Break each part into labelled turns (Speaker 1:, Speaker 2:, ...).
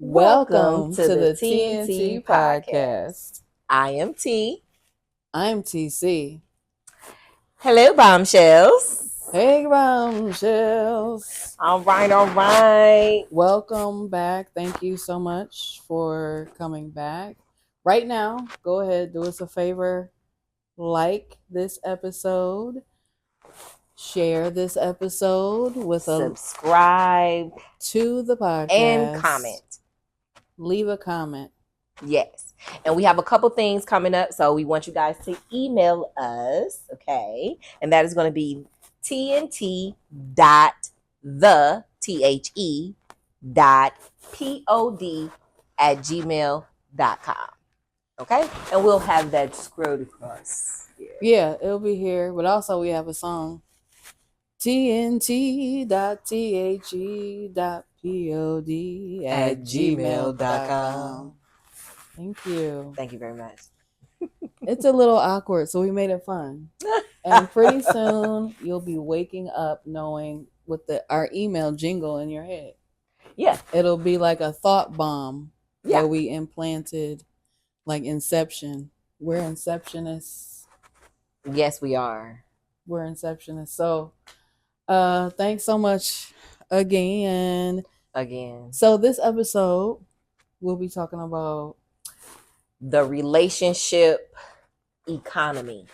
Speaker 1: Welcome to the
Speaker 2: TNT
Speaker 1: TNT podcast.
Speaker 2: I am T.
Speaker 1: I'm TC.
Speaker 2: Hello, Bombshells.
Speaker 1: Hey, Bombshells.
Speaker 2: All right.
Speaker 1: Welcome back. Thank you so much for coming back. Right now, go ahead, do us a favor. Like this episode. Share this episode with
Speaker 2: Subscribe
Speaker 1: to the podcast.
Speaker 2: and comment.
Speaker 1: Leave a comment.
Speaker 2: Yes. And we have a couple things coming up, so we want you guys to email us, okay? And that is going to be tnt.the.pod@gmail.com. Okay? And we'll have that scrolled across.
Speaker 1: Yeah, it'll be here. But also we have a song. tnt.the.pod@gmail.com. Thank you.
Speaker 2: Thank you very much.
Speaker 1: It's a little awkward, so we made it fun. And pretty soon you'll be waking up knowing with our email jingle in your head.
Speaker 2: Yeah.
Speaker 1: It'll be like a thought bomb that we implanted, like Inception. We're Inceptionists.
Speaker 2: Yes, we are.
Speaker 1: We're Inceptionists. So thanks so much again. So this episode we'll be talking about
Speaker 2: the relationship economy.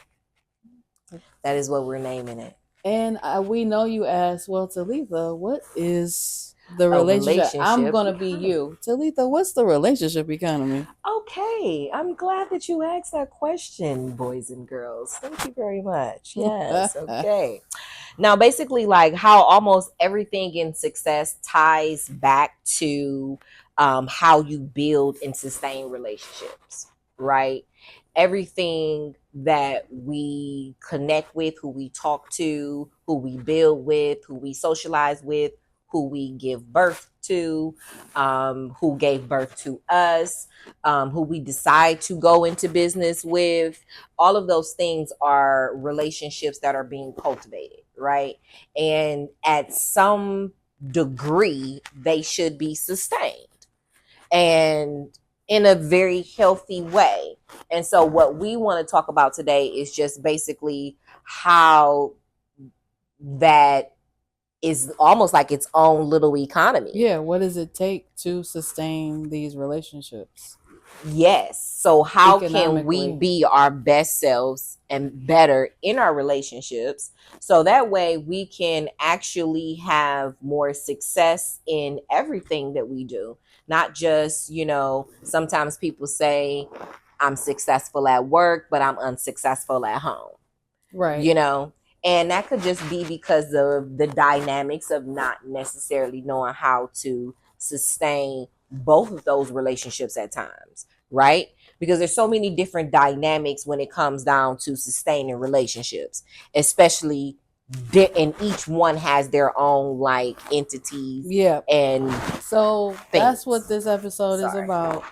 Speaker 2: That is what we're naming it.
Speaker 1: And we know you asked, well, Talitha, what is the relationship? I'm going to be you. Talitha, what's the relationship economy?
Speaker 2: Okay. I'm glad that you asked that question, boys and girls. Thank you very much. Yes. Okay. Now, basically, like how almost everything in success ties back to how you build and sustain relationships, right? Everything that we connect with, who we talk to, who we build with, who we socialize with, who we give birth to, who gave birth to us, who we decide to go into business with, all of those things are relationships that are being cultivated, right? And at some degree, they should be sustained and in a very healthy way. And so what we want to talk about today is just basically how that is almost like its own little economy.
Speaker 1: Yeah, what does it take to sustain these relationships?
Speaker 2: Yes. So how can we be our best selves and better in our relationships so that way we can actually have more success in everything that we do? Not just, sometimes people say I'm successful at work, but I'm unsuccessful at home.
Speaker 1: Right.
Speaker 2: And that could just be because of the dynamics of not necessarily knowing how to sustain both of those relationships at times, right? Because there's so many different dynamics when it comes down to sustaining relationships, especially and each one has their own like entities.
Speaker 1: Yeah.
Speaker 2: And
Speaker 1: so that's what this episode is about.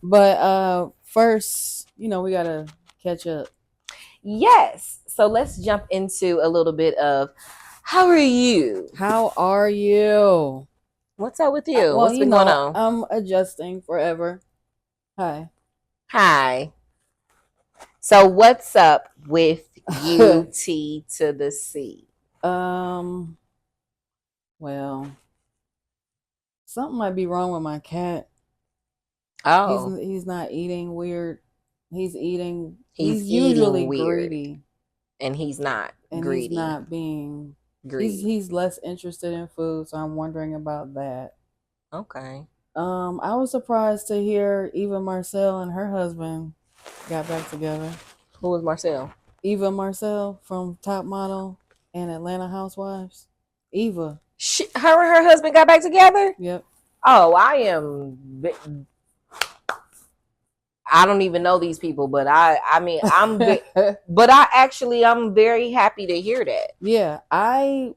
Speaker 1: But first, we got to catch up.
Speaker 2: Yes. So let's jump into a little bit of how are you?
Speaker 1: How are you?
Speaker 2: What's up with you? What's been going on?
Speaker 1: I'm adjusting forever.
Speaker 2: Hi. So what's up with you, T to the C?
Speaker 1: Well, something might be wrong with my cat.
Speaker 2: Oh.
Speaker 1: He's not eating weird. He's eating.
Speaker 2: He's
Speaker 1: usually
Speaker 2: weird.
Speaker 1: greedy.
Speaker 2: And he's not greedy.
Speaker 1: He's not being
Speaker 2: greedy.
Speaker 1: He's less interested in food, so I'm wondering about that.
Speaker 2: Okay.
Speaker 1: I was surprised to hear Eva Marcel and her husband got back together.
Speaker 2: Who was Marcel?
Speaker 1: Eva Marcel from Top Model and Atlanta Housewives. Eva.
Speaker 2: Her and her husband got back together?
Speaker 1: Yep.
Speaker 2: Oh, I don't even know these people, but I'm very happy to hear that.
Speaker 1: Yeah, I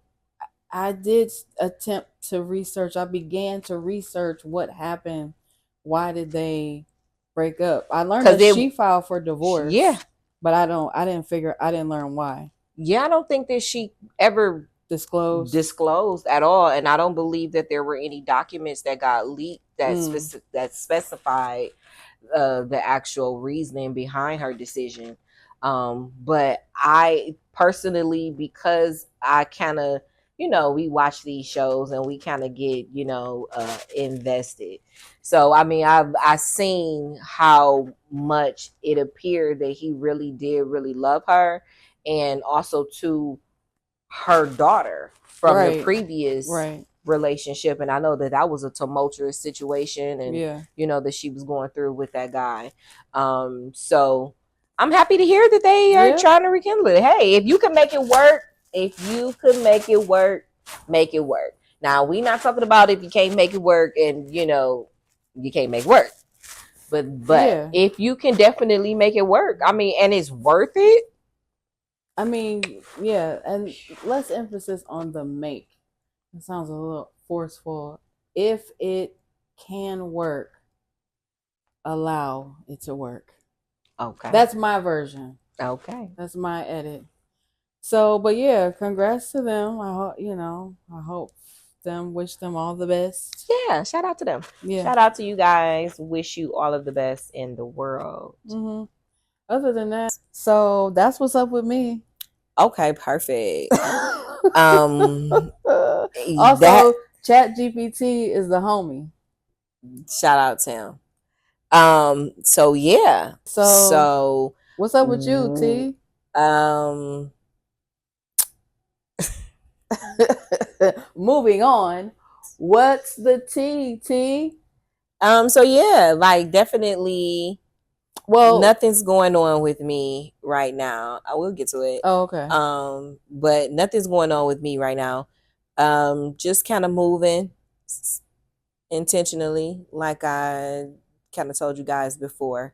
Speaker 1: did attempt to research. I began to research what happened. Why did they break up? I learned that she filed for divorce.
Speaker 2: Yeah.
Speaker 1: But I didn't learn why.
Speaker 2: Yeah, I don't think that she ever disclosed at all, and I don't believe that there were any documents that got leaked that that specified the actual reasoning behind her decision. But I personally, because I kind of, we watch these shows and we kind of get, invested. So I mean, I seen how much it appeared that he really did really love her, and also to her daughter from the previous relationship. And I know that that was a tumultuous situation, and that she was going through with that guy. So I'm happy to hear that they are trying to rekindle it. Hey, if you can make it work, make it work. Now, we not talking about if you can't make it work and you can't make work. But if you can definitely make it work, I mean, and it's worth it.
Speaker 1: I mean, yeah, and less emphasis on the make. It sounds a little forceful. If it can work, allow it to work.
Speaker 2: Okay.
Speaker 1: That's my version.
Speaker 2: Okay.
Speaker 1: That's my edit. So, but yeah, congrats to them. I hope wish them all the best.
Speaker 2: Yeah, shout out to them. Yeah. Shout out to you guys. Wish you all of the best in the world.
Speaker 1: Mm-hmm. Other than that, so that's what's up with me.
Speaker 2: Okay, perfect.
Speaker 1: Also, ChatGPT is the homie.
Speaker 2: Shout out to him. So yeah. So
Speaker 1: what's up with you, T? Moving on. What's the tea, T?
Speaker 2: So yeah, like definitely. Well, nothing's going on with me right now. I will get to it.
Speaker 1: Oh, okay.
Speaker 2: But nothing's going on with me right now. Just kind of moving intentionally, like I kind of told you guys before.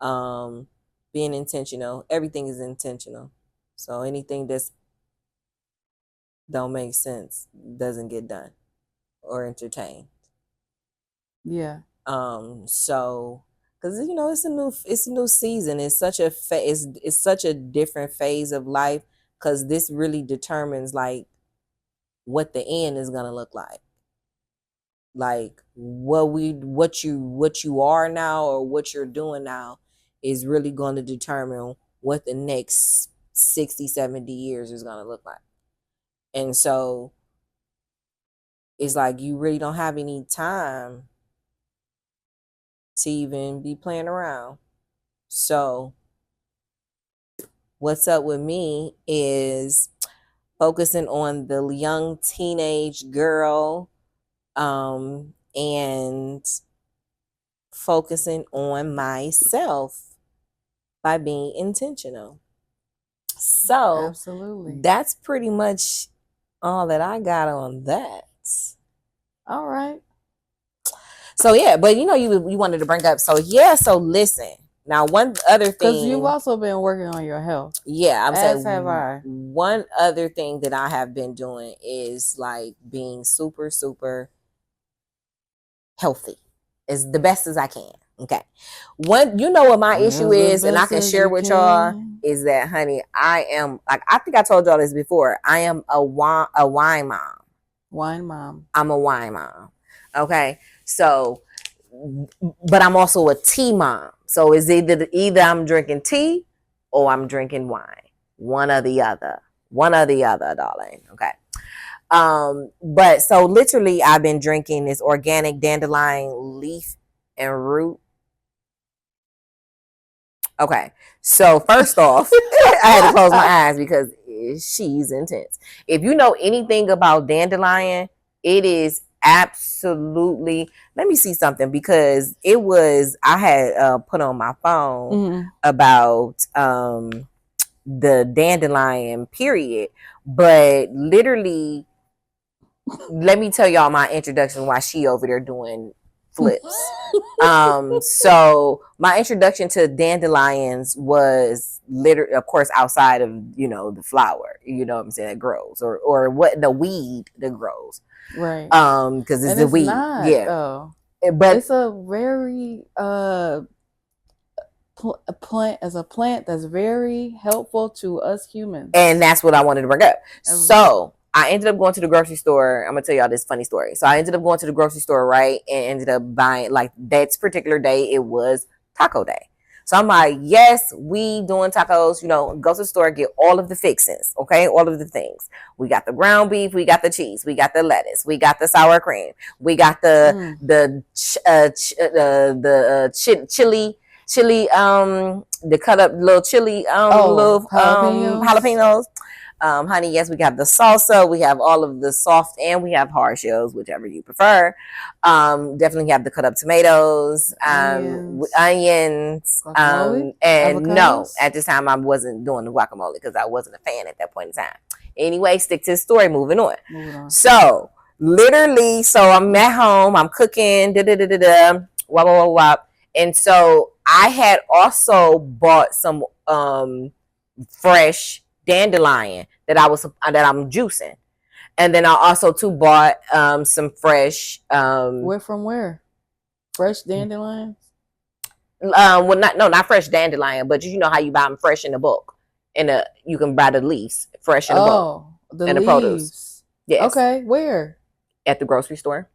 Speaker 2: Being intentional. Everything is intentional. So anything that's don't make sense doesn't get done or entertained.
Speaker 1: Yeah.
Speaker 2: So because it's a new season. It's such a it's such a different phase of life, because this really determines like what the end is gonna look like. Like what you are now or what you're doing now is really going to determine what the next 60, 70 years is going to look like. And so it's like you really don't have any time to even be playing around. So what's up with me is focusing on the young teenage girl, and focusing on myself by being intentional. So
Speaker 1: absolutely,
Speaker 2: that's pretty much all that I got on that.
Speaker 1: All right.
Speaker 2: So yeah, but you wanted to bring up. So yeah, so listen. Now, one other thing,
Speaker 1: because you've also been working on your health.
Speaker 2: Yeah, I'm saying.
Speaker 1: Have I.
Speaker 2: One other thing that I have been doing is like being super, super healthy, as the best as I can. Okay. What my issue is, and I can share with y'all, is that, honey, I am like, I think I told y'all this before. I am a wine mom.
Speaker 1: Wine mom.
Speaker 2: I'm a wine mom. Okay. So, but I'm also a tea mom. So it's either I'm drinking tea or I'm drinking wine. One or the other. One or the other, darling. Okay. But so literally I've been drinking this organic dandelion leaf and root. Okay. So first off, I had to close my eyes because she's intense. If you know anything about dandelion, it is absolutely, let me see something, because I had put on my phone about the dandelion period, but literally, let me tell y'all my introduction while she over there doing flips. So my introduction to dandelions was literally, of course, outside of the flower, what I'm saying, that grows, or what the weed that grows,
Speaker 1: right?
Speaker 2: Because it's a weed,
Speaker 1: yeah. But it's a very plant that's very helpful to us humans,
Speaker 2: and that's what I wanted to bring up. So I ended up going to the grocery store. I'm gonna tell y'all this funny story. So I ended up going to the grocery store, right, and ended up buying, like, that particular day. It was taco day. So I'm like, yes, we doing tacos. Go to the store, get all of the fixings, okay, all of the things. We got the ground beef, we got the cheese, we got the lettuce, we got the sour cream, we got chili, the cut up little chili,
Speaker 1: Oh,
Speaker 2: little
Speaker 1: jalapenos.
Speaker 2: jalapenos. Honey, yes, we have the salsa, we have all of the soft, and we have hard shells, whichever you prefer. Definitely have the cut up tomatoes,
Speaker 1: Onions.
Speaker 2: onions,
Speaker 1: Guacamole.
Speaker 2: and no,
Speaker 1: Avocados.
Speaker 2: at this time I wasn't doing the guacamole because I wasn't a fan at that point in time. Anyway, stick to the story. Moving on.
Speaker 1: Moving on.
Speaker 2: So literally, I'm at home, I'm cooking, wop, wop, wop. And so I had also bought some fresh dandelion that I'm juicing, and then I also too bought some fresh
Speaker 1: Where from where? Fresh dandelions.
Speaker 2: well, not fresh dandelion, but you know how you buy them fresh in the bulk, you can buy the leaves fresh in the bulk
Speaker 1: Oh, the
Speaker 2: and the produce.
Speaker 1: leaves.
Speaker 2: Yes,
Speaker 1: Okay, where?
Speaker 2: at the grocery store.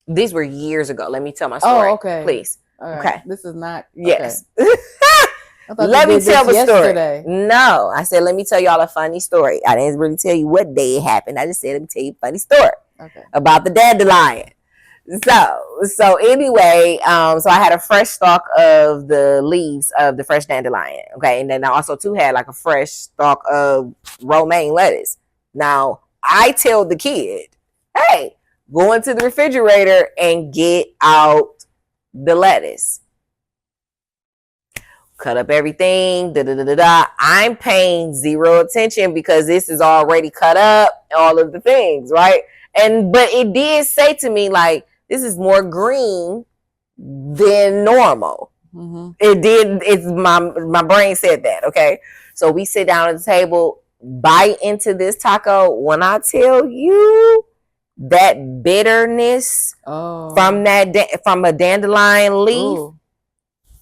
Speaker 2: These were years ago. Let me tell my
Speaker 1: Oh,
Speaker 2: story,
Speaker 1: okay.
Speaker 2: please.
Speaker 1: All right.
Speaker 2: Okay.
Speaker 1: This is not okay.
Speaker 2: Yes.
Speaker 1: I thought you
Speaker 2: Let me
Speaker 1: did
Speaker 2: tell
Speaker 1: this
Speaker 2: my story.
Speaker 1: yesterday.
Speaker 2: No, I said let me tell y'all a funny story. I didn't really tell you what day it happened. I just said let me tell you a funny story
Speaker 1: Okay.
Speaker 2: about the dandelion. So anyway, so I had a fresh stalk of the leaves of the fresh dandelion. Okay, and then I also too had like a fresh stalk of romaine lettuce. Now I tell the kid, hey, go into the refrigerator and get out the lettuce. Cut up everything. Da, da, da, da, da. I'm paying zero attention because this is already cut up, all of the things, right? But it did say to me, like, this is more green than normal.
Speaker 1: Mm-hmm.
Speaker 2: It did. It's my brain said that. Okay, so we sit down at the table, bite into this taco. When I tell you that bitterness from a dandelion leaf,
Speaker 1: Ooh.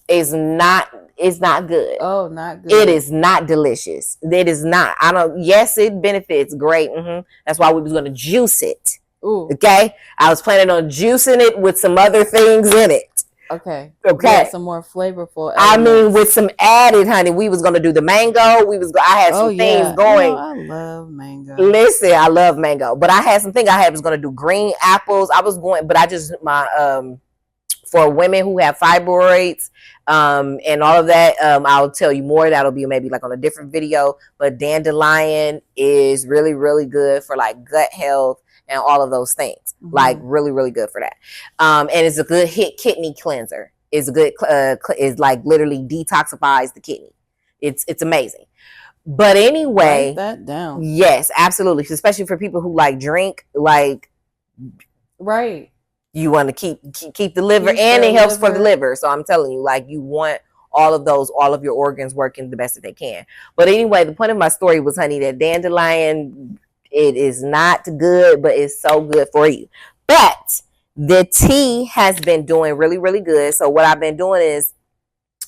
Speaker 2: is not, it's not good.
Speaker 1: Oh, not good.
Speaker 2: It is not delicious. It is not. I don't. Yes, it benefits. Great. That's why we was gonna juice it.
Speaker 1: Ooh.
Speaker 2: Okay. I was planning on juicing it with some other things in it.
Speaker 1: Okay.
Speaker 2: Okay.
Speaker 1: Yeah, some more flavorful elements.
Speaker 2: I mean, with some added, honey. We was gonna do the mango. I had some things going.
Speaker 1: I love mango.
Speaker 2: Listen, I love mango, but I had some things I was gonna do green apples. I was going, but I just for women who have fibroids and all of that, I'll tell you more. That'll be maybe like on a different video. But dandelion is really, really good for like gut health and all of those things. Like really, really good for that. And it's a good kidney cleanser. It's a good it's like literally detoxifies the kidney. It's amazing. But anyway,
Speaker 1: write that down.
Speaker 2: Yes, absolutely. Especially for people who like drink, like
Speaker 1: right.
Speaker 2: You want to keep the liver, and it helps for the liver. So I'm telling you, like, you want all of your organs working the best that they can. But anyway, the point of my story was, honey, that dandelion, it is not good, but it's so good for you. But the tea has been doing really, really good. So what I've been doing is,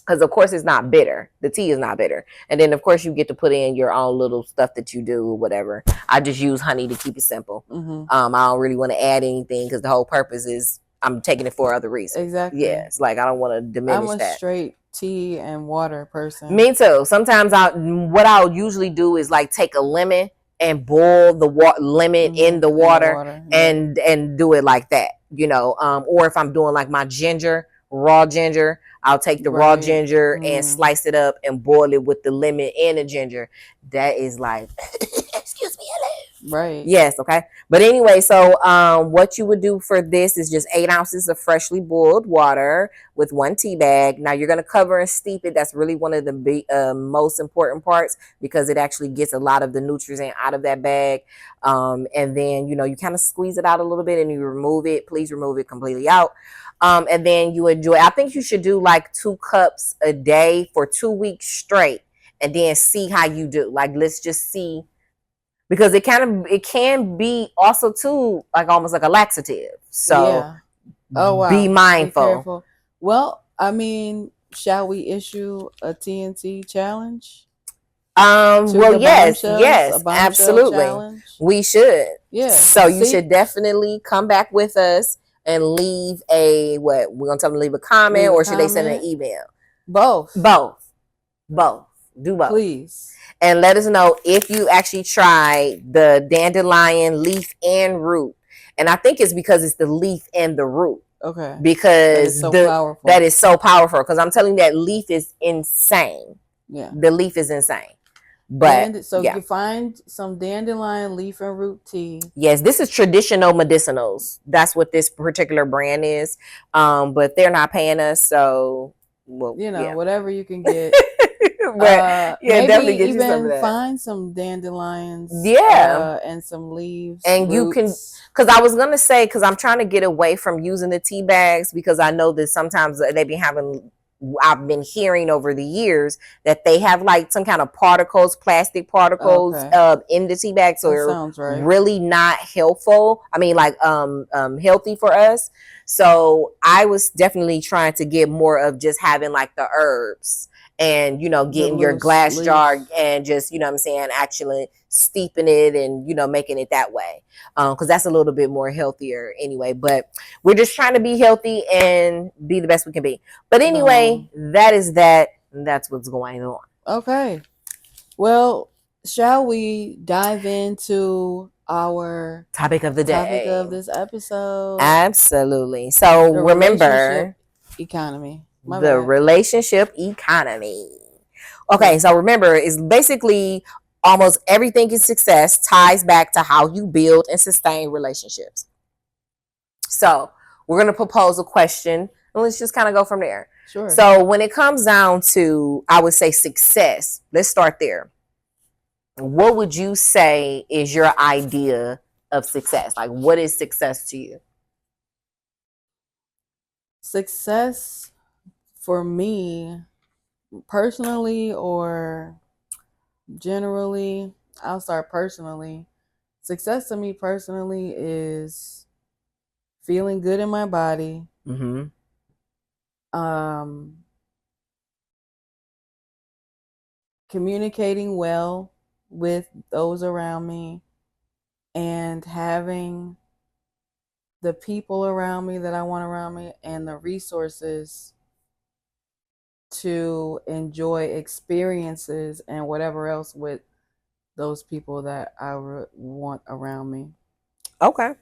Speaker 2: because of course it's not bitter. The tea is not bitter. And then of course you get to put in your own little stuff that you do or whatever. I just use honey to keep it simple. I don't really want to add anything because the whole purpose is I'm taking it for other reasons.
Speaker 1: Exactly.
Speaker 2: Yes, like I don't want to diminish that.
Speaker 1: I'm a straight tea and water person.
Speaker 2: Me too. Sometimes what I'll usually do is like take a lemon and boil the lemon in the water, and do it like that, or if I'm doing like my raw ginger, I'll take the raw ginger and slice it up and boil it with the lemon and the ginger. That is like, excuse me, hello.
Speaker 1: Right.
Speaker 2: Yes, okay. But anyway, so what you would do for this is just 8 ounces of freshly boiled water with 1 tea bag. Now you're going to cover and steep it. That's really one of the most important parts because it actually gets a lot of the nutrients out of that bag. And then, you kind of squeeze it out a little bit and you remove it. Please remove it completely out. And then you enjoy. I think you should do like 2 cups a day for 2 weeks straight, and then see how you do. Like, let's just see, because it can be also too like almost like a laxative. So be mindful.
Speaker 1: Be careful. Well, I mean, shall we issue a TNT challenge? to
Speaker 2: Well,
Speaker 1: the
Speaker 2: yes,
Speaker 1: bombshells, a
Speaker 2: yes,
Speaker 1: bombshell
Speaker 2: absolutely.
Speaker 1: challenge?
Speaker 2: We should.
Speaker 1: Yeah.
Speaker 2: So you
Speaker 1: See,
Speaker 2: should definitely come back with us and leave a what? We're gonna tell them to leave a comment,
Speaker 1: leave a
Speaker 2: or should they send an
Speaker 1: comment.
Speaker 2: email?
Speaker 1: Both,
Speaker 2: Both. Both. Do both.
Speaker 1: please.
Speaker 2: And let us know if you actually tried the dandelion leaf and root. And I think it's because it's the leaf and the root.
Speaker 1: Okay. That is
Speaker 2: Because
Speaker 1: so
Speaker 2: that
Speaker 1: powerful.
Speaker 2: is so powerful. Because I'm telling you, that leaf is insane.
Speaker 1: Yeah.
Speaker 2: The leaf is insane. But
Speaker 1: So
Speaker 2: yeah.
Speaker 1: you find some dandelion leaf and root tea.
Speaker 2: Yes, this is traditional medicinals. That's what this particular brand is. But they're not paying us, so well, yeah.
Speaker 1: Whatever you can get.
Speaker 2: But yeah,
Speaker 1: Maybe
Speaker 2: definitely get you some of
Speaker 1: even
Speaker 2: that.
Speaker 1: find some dandelions,
Speaker 2: Yeah.
Speaker 1: and some leaves,
Speaker 2: And you can,
Speaker 1: roots.
Speaker 2: because I was gonna say, because I'm trying to get away from using the tea bags, because I know that sometimes they be having, I've been hearing over the years that they have like some kind of particles, plastic particles,
Speaker 1: Okay.
Speaker 2: in the tea bag, so
Speaker 1: That
Speaker 2: they're
Speaker 1: sounds right.
Speaker 2: really not helpful. I mean, like healthy for us. So I was definitely trying to get more of just having like the herbs, and
Speaker 1: The
Speaker 2: getting your
Speaker 1: loose
Speaker 2: glass jar
Speaker 1: leaf.
Speaker 2: and just what I'm saying, actually steeping it and making it that way, because that's a little bit more healthier anyway. But we're just trying to be healthy and be the best we can be. But anyway, that is that. That's what's going on.
Speaker 1: Okay. Well, shall we dive into our
Speaker 2: Topic of the
Speaker 1: topic
Speaker 2: day.
Speaker 1: of this episode?
Speaker 2: Absolutely. So
Speaker 1: The
Speaker 2: remember,
Speaker 1: relationship economy. My
Speaker 2: the
Speaker 1: bad.
Speaker 2: relationship economy. Okay,
Speaker 1: Yeah.
Speaker 2: so remember, it's basically almost everything in success ties back to how you build and sustain relationships. So we're going to propose a question, and let's just kind of go from there.
Speaker 1: Sure.
Speaker 2: So when it comes down to, I would say, success, let's start there. What would you say is your idea of success? Like, what is success to you?
Speaker 1: Success for me, personally or generally, I'll start personally. Success to me personally is feeling good in my body,
Speaker 2: Mm-hmm.
Speaker 1: um, communicating well with those around me, and having the people around me that I want around me and the resources to enjoy experiences and whatever else with those people that I want around me.
Speaker 2: Okay.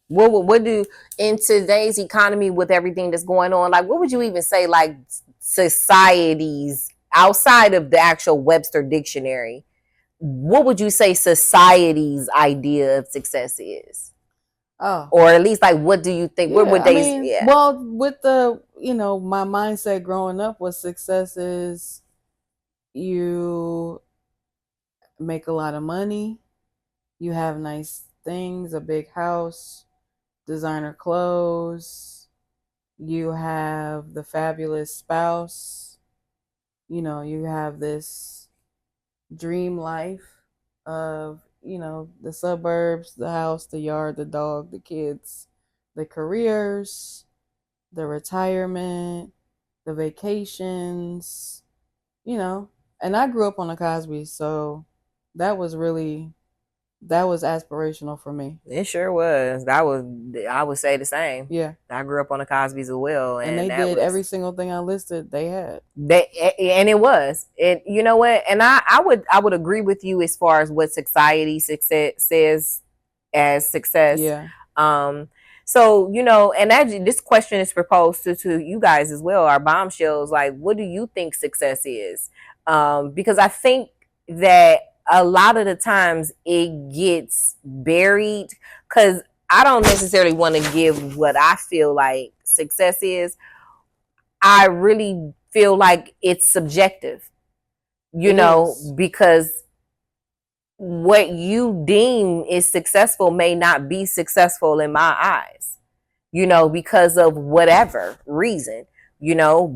Speaker 2: What do, in today's economy with everything that's going on, like what would you even say, like societies outside of the actual Webster dictionary, what would you say society's idea of success is?
Speaker 1: Oh,
Speaker 2: Or at least like what do you think, what would
Speaker 1: yeah. I
Speaker 2: they,
Speaker 1: mean,
Speaker 2: yeah.
Speaker 1: well, with my mindset growing up was success is you make a lot of money, you have nice things, a big house, designer clothes, you have the fabulous spouse, you have this dream life of, the suburbs, the house, the yard, the dog, the kids, the careers, the retirement, the vacations, And I grew up on the Cosby, so that was really that was aspirational for me.
Speaker 2: It sure was. That was, I would say the same.
Speaker 1: Yeah.
Speaker 2: I grew up on the Cosby's as well,
Speaker 1: And they
Speaker 2: and that
Speaker 1: did
Speaker 2: was
Speaker 1: every single thing I listed, they had.
Speaker 2: and it was. And you know what? And I would agree with you as far as what society success says as success.
Speaker 1: Yeah.
Speaker 2: Um so, and that this question is proposed to you guys as well, our bombshells. Like, what do you think success is? Because I think that a lot of the times it gets buried, because I don't necessarily want to give what I feel like success is. I really feel like it's subjective,
Speaker 1: It is.
Speaker 2: because what you deem is successful may not be successful in my eyes, because of whatever reason,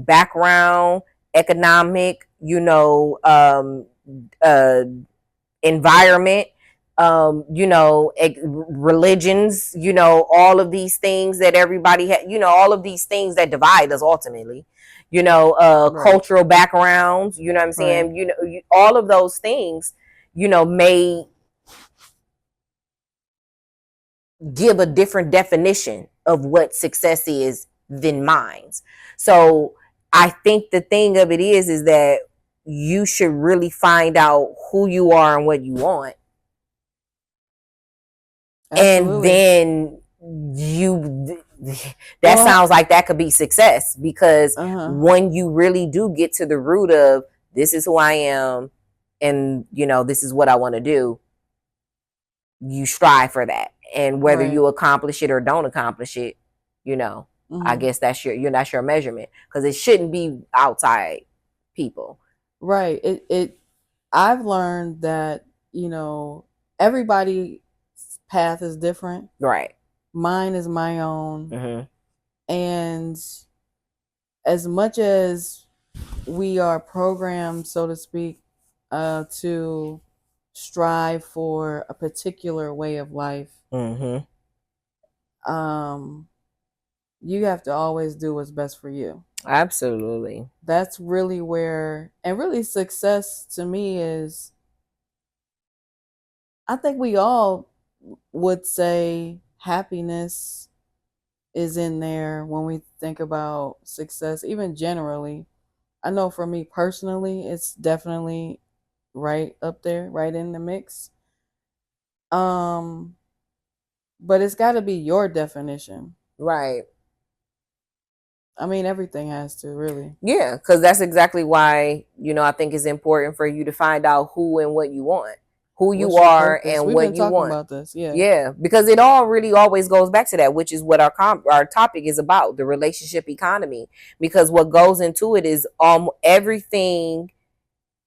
Speaker 2: background, economic, uh, environment, religions, all of these things that everybody had, all of these things that divide us ultimately,
Speaker 1: Right.
Speaker 2: cultural backgrounds, you know what I'm
Speaker 1: Right.
Speaker 2: saying? All of those things, may give a different definition of what success is than mine's. So I think the thing of it is that you should really find out who you are and what you want, and
Speaker 1: Absolutely.
Speaker 2: then you that
Speaker 1: Well,
Speaker 2: sounds like that could be success, because
Speaker 1: uh-huh.
Speaker 2: when you really do get to the root of this is who I am, and this is what I want to do, you strive for that, and whether
Speaker 1: Right.
Speaker 2: you accomplish it or don't accomplish it, you know I
Speaker 1: Mhm.
Speaker 2: guess that's your measurement, because it shouldn't be outside people.
Speaker 1: Right. It I've learned that, you know, everybody's path is different.
Speaker 2: Right.
Speaker 1: Mine is my own.
Speaker 2: Mm-hmm.
Speaker 1: And as much as we are programmed, so to speak, to strive for a particular way of life,
Speaker 2: Mm-hmm.
Speaker 1: um, you have to always do what's best for you.
Speaker 2: Absolutely.
Speaker 1: That's really where, and really success to me is, I think we all would say happiness is in there when we think about success, even generally. I know for me personally, it's definitely right up there, right in the mix. Um, but it's got to be your definition.
Speaker 2: Right.
Speaker 1: I mean, everything has to really.
Speaker 2: Yeah, because that's exactly why, I think it's important for you to find out who and what you want, who you
Speaker 1: What's your
Speaker 2: are
Speaker 1: purpose?
Speaker 2: and
Speaker 1: We've been
Speaker 2: what you
Speaker 1: talking
Speaker 2: want.
Speaker 1: about this. Yeah.
Speaker 2: Yeah, because it all really always goes back to that, which is what our topic is about, the relationship economy. Because what goes into it is everything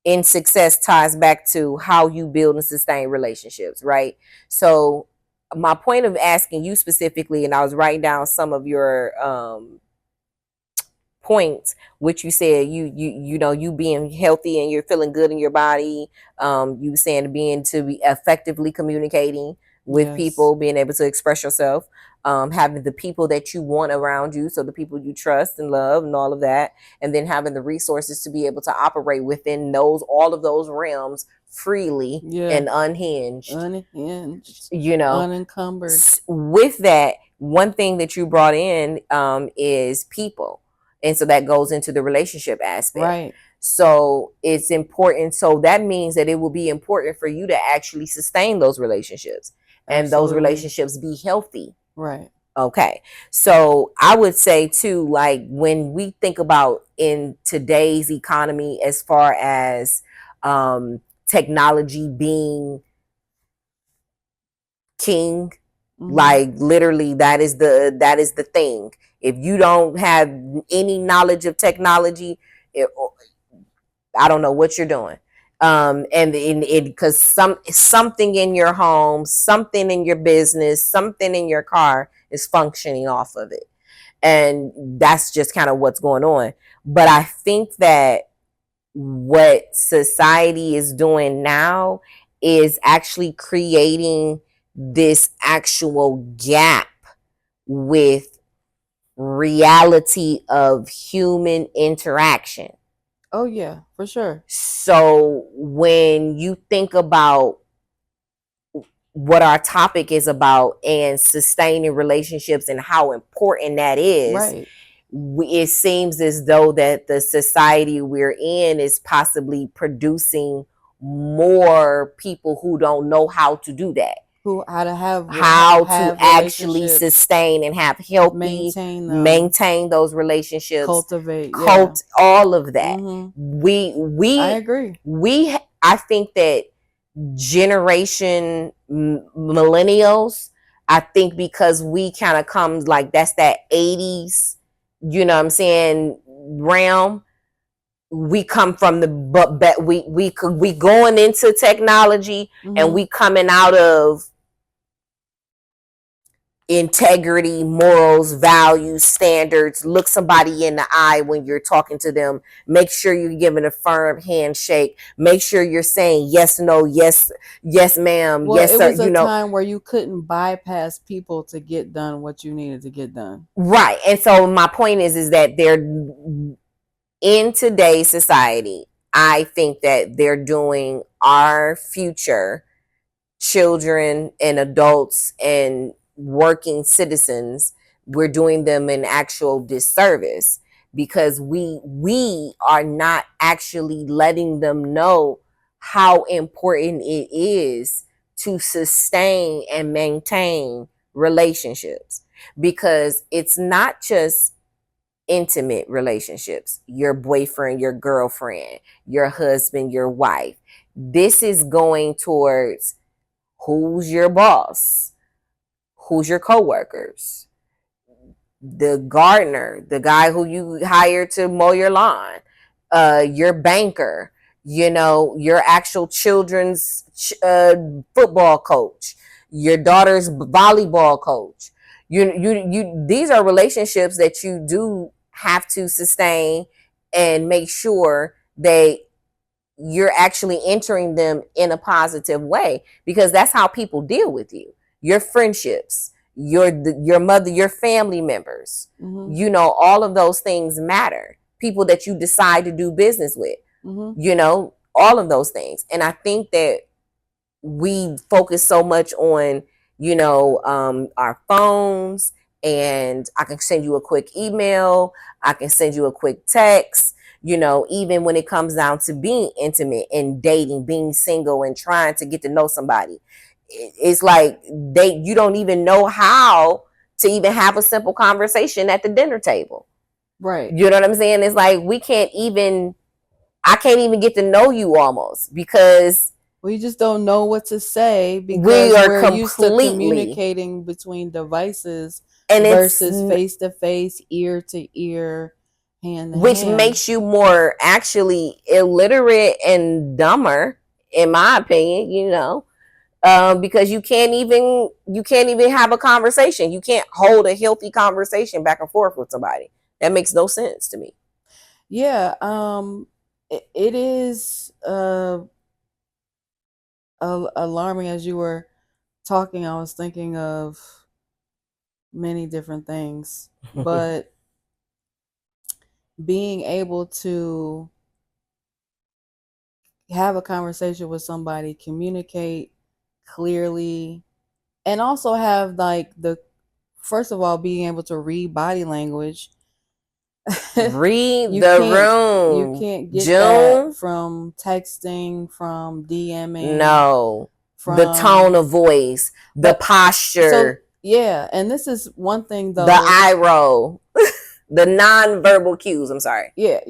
Speaker 2: in success ties back to how you build and sustain relationships, right? So my point of asking you specifically, and I was writing down some of your points, which you said you being healthy and you're feeling good in your body, you saying being to be effectively communicating with
Speaker 1: Yes.
Speaker 2: people, being able to express yourself, having the people that you want around you, so the people you trust and love and all of that, and then having the resources to be able to operate within all of those realms freely
Speaker 1: Yeah.
Speaker 2: and unhinged,
Speaker 1: Unhinged,
Speaker 2: you know
Speaker 1: unencumbered.
Speaker 2: with that, one thing that you brought in is people, and so that goes into the relationship aspect.
Speaker 1: Right.
Speaker 2: So it's important, so that means that it will be important for you to actually sustain those relationships, and those
Speaker 1: Absolutely.
Speaker 2: relationships be healthy.
Speaker 1: Right.
Speaker 2: Okay, so I would say too, like when we think about in today's economy, as far as technology being king,
Speaker 1: Mm-hmm.
Speaker 2: like literally that is the thing. If you don't have any knowledge of technology, it, I don't know what you're doing. And it because something in your home, something in your business, something in your car is functioning off of it, and that's just kind of what's going on. But I think that what society is doing now is actually creating this actual gap with reality of human interaction.
Speaker 1: Oh yeah, for sure.
Speaker 2: So when you think about what our topic is about and sustaining relationships and how important that is,
Speaker 1: Right.
Speaker 2: it seems as though that the society we're in is possibly producing more people who don't know how to do that,
Speaker 1: Who how to
Speaker 2: how to
Speaker 1: have
Speaker 2: actually
Speaker 1: relationships,
Speaker 2: sustain and have healthy,
Speaker 1: maintain them,
Speaker 2: maintain those relationships,
Speaker 1: cultivate. Yeah.
Speaker 2: cult all of that.
Speaker 1: Mm-hmm.
Speaker 2: we
Speaker 1: I
Speaker 2: we
Speaker 1: agree.
Speaker 2: we I think that generation millennials, I think because we kind of come like that's that 80s, you know what I'm saying, realm. We come from the but we going into technology, and
Speaker 1: Mm-hmm.
Speaker 2: we coming out of integrity, morals, values, standards. Look somebody in the eye when you're talking to them. Make sure you're giving a firm handshake. Make sure you're saying yes, no, yes, yes, ma'am,
Speaker 1: Well,
Speaker 2: yes,
Speaker 1: it
Speaker 2: sir.
Speaker 1: was a time where you couldn't bypass people to get done what you needed to get done.
Speaker 2: Right. And so my point is that they're in today's society. I think that they're doing our future children and adults and working citizens, we're doing them an actual disservice because we are not actually letting them know how important it is to sustain and maintain relationships, because it's not just intimate relationships, your boyfriend, your girlfriend, your husband, your wife. This is going towards who's your boss, who's your coworkers, the gardener, the guy who you hire to mow your lawn, your banker, your actual children's football coach, your daughter's volleyball coach. These are relationships that you do have to sustain and make sure that you're actually entering them in a positive way, because that's how people deal with you. Your friendships, your mother, your family members, all of those things matter. People that you decide to do business with, all of those things. And I think that we focus so much on our phones, and I can send you a quick email, I can send you a quick text, even when it comes down to being intimate and dating, being single and trying to get to know somebody. It's like you don't even know how to even have a simple conversation at the dinner table.
Speaker 1: Right.
Speaker 2: You know what I'm saying? It's like I can't even get to know you almost, because
Speaker 1: we just don't know what to say because we're used to communicating between devices and versus face to face, ear to ear, hand to
Speaker 2: which
Speaker 1: hand.
Speaker 2: Makes you more actually illiterate and dumber, in my opinion. Because you can't even have a conversation. You can't hold a healthy conversation back and forth with somebody. That makes no sense to me.
Speaker 1: Yeah, it is alarming. As you were talking, I was thinking of many different things, but being able to have a conversation with somebody, communicate clearly, and also have like first of all, being able to read body language.
Speaker 2: Read the room.
Speaker 1: You can't get that from texting, from DMing.
Speaker 2: No. The tone of voice, the posture. So,
Speaker 1: yeah, and this is one thing though.
Speaker 2: The eye roll. The non-verbal cues. I'm sorry.
Speaker 1: Yeah.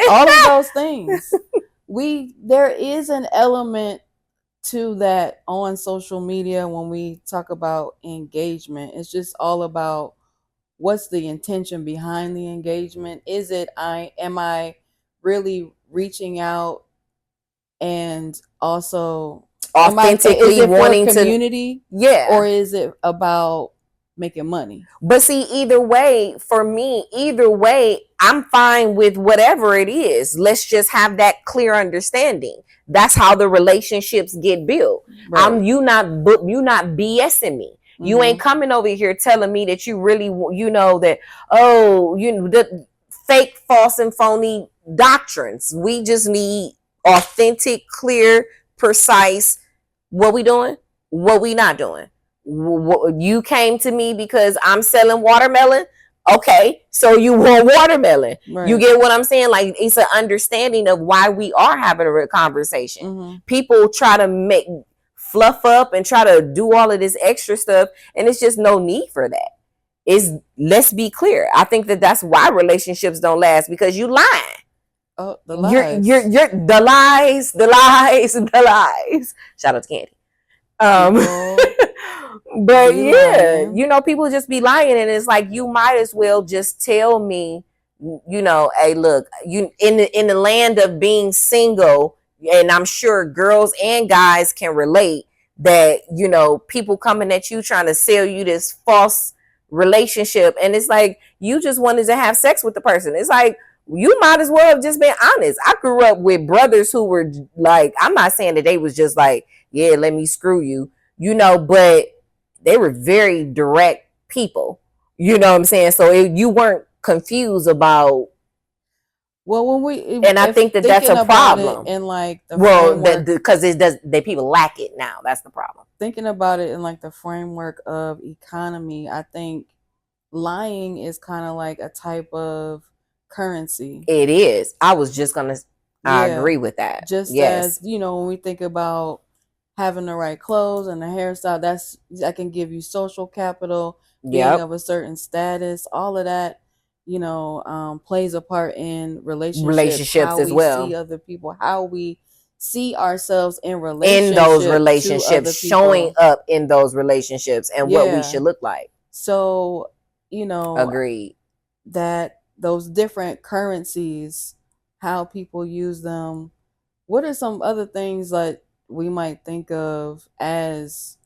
Speaker 1: All of those things. There is an element to that on social media when we talk about engagement. It's just all about what's the intention behind the engagement. Is it am I really reaching out and also
Speaker 2: authentically wanting
Speaker 1: community?
Speaker 2: Yeah.
Speaker 1: Or is it about making money?
Speaker 2: But see, either way, for me, I'm fine with whatever it is. Let's just have that clear understanding. That's how the relationships get built. Right. You not BSing me. Mm-hmm. You ain't coming over here telling me that you really, that, the fake, false, and phony doctrines. We just need authentic, clear, precise. What we doing? What we not doing? You came to me because I'm selling watermelon. Okay, so you want watermelon. Right. You get what I'm saying? Like, it's an understanding of why we are having a conversation. Mm-hmm. People try to fluff up and try to do all of this extra stuff, and it's just no need for that. Let's be clear. I think that's why relationships don't last, because you lying.
Speaker 1: Oh, the lies.
Speaker 2: You're the lies. Shout out to Candy. But yeah, lying. People just be lying, and it's like, you might as well just tell me, hey, look, you in the land of being single, and I'm sure girls and guys can relate. that, you know, people coming at you trying to sell you this false relationship, and it's like you just wanted to have sex with the person. It's like you might as well have just been honest. I grew up with brothers who were like, I'm not saying that they was just like, yeah, let me screw you, you know, but they were very direct people. You know what I'm saying? So you weren't confused about.
Speaker 1: Well, when we
Speaker 2: And I
Speaker 1: if
Speaker 2: think that that's
Speaker 1: thinking
Speaker 2: a
Speaker 1: about it
Speaker 2: problem.
Speaker 1: in like the
Speaker 2: Well,
Speaker 1: framework,
Speaker 2: because it does, they people lack it now. That's the problem.
Speaker 1: thinking about it in like the framework of economy, I think lying is kind of like a type of currency.
Speaker 2: It is. I was just gonna. I
Speaker 1: Yeah.
Speaker 2: agree with that.
Speaker 1: Just as,
Speaker 2: Yes.
Speaker 1: you know, when we think about having the right clothes and the hairstyle, that can give you social capital, being
Speaker 2: Yep.
Speaker 1: of a certain status, all of that, plays a part in relationships,
Speaker 2: Relationships
Speaker 1: how
Speaker 2: as
Speaker 1: we see
Speaker 2: well.
Speaker 1: other people, how we see ourselves in
Speaker 2: In those
Speaker 1: relationship to
Speaker 2: relationships,
Speaker 1: other
Speaker 2: showing
Speaker 1: people.
Speaker 2: up in those relationships, and what we
Speaker 1: Yeah.
Speaker 2: should look like.
Speaker 1: So, you know,
Speaker 2: Agreed.
Speaker 1: that those different currencies, how people use them. What are some other things that we might think of as